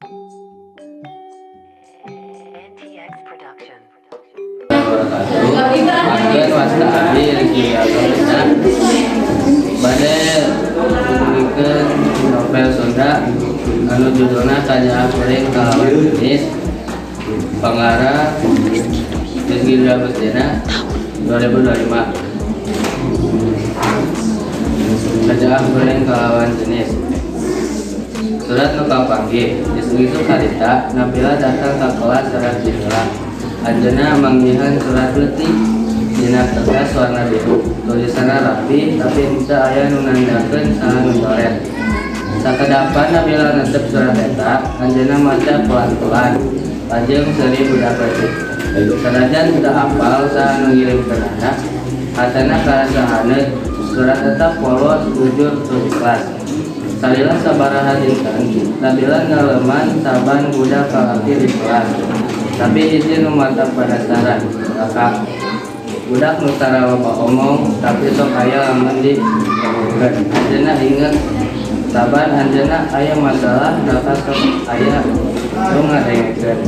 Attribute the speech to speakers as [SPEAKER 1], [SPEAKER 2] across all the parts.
[SPEAKER 1] NTX Production.
[SPEAKER 2] Mangkeun wasta abdi Rizky Alhamdulillah bade membuatkan novel Sunda anu judulna Kajaan Kuring Kalawan Jenis pengarah Rizky Alhamdulillah 2025. Kajaan Kuring Kalawan Jenis surat nu kapanggih isu-isu harita Nabila datang ke kelas secara jihla anjeunna manggihan surat leutik dina kertas warna biru tulisanna rapi tapi henteu aya nu nandakeun saha nu coret. Sakedapan Nabila netep surat eta anjeunna maca pelan-pelan lajeng seuri budak leutik. Sanajan teu apal saha nu ngirimkeun anak hatana karasahaneun surat eta polos jujur terus ikhlas. Salila sabaraha dinten Nabila ngaleman saban budak kalaki di kelas tapi izin mata penasaran kakak budak nusara loba omong tapi sok aya lamun di anjeunna inget saban anjeunna aya masalah kakak sok aya nu ngadengekeun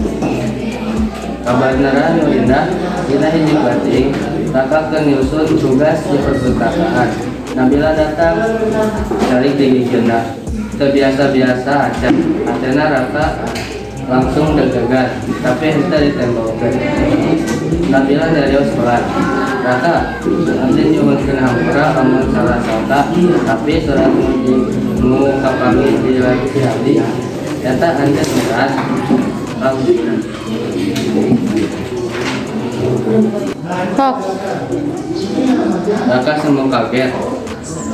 [SPEAKER 2] kabarna nu indah dina hiji bating kakak keur nyusun tugas di perpustakaan. Nabila datang cari digigiuna terbiasa-biasa aja hatena raka langsung deg-degan tapi henteu ditembokkeun. Nabila nyarios pelan raka anjeun nyuhunkeun hampura amun salah sangka tapi surat nu kapanggih di Rizky abdi eta anjeun surat
[SPEAKER 3] Sok.
[SPEAKER 2] Raka semua kaget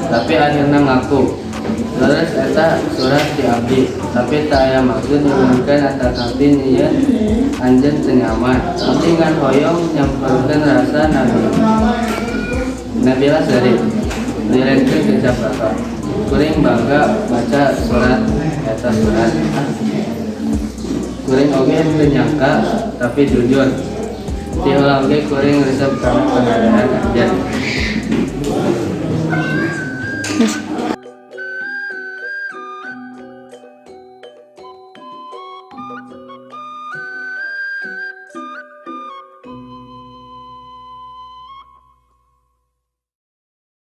[SPEAKER 2] tapi akhirnya ngaku terus eta surat di abdi tapi tak aya maksud nyuhunkeun eta tapi ieu anjeun teu nyaman abdi ngan hoyong nyamperkeun rasa Nabila seri direnkeun ke Raka kuring bangga baca surat eta surat kuring oge teu nyangka tapi jujur ti heula oge kuring resep kana pengadaan anjeun.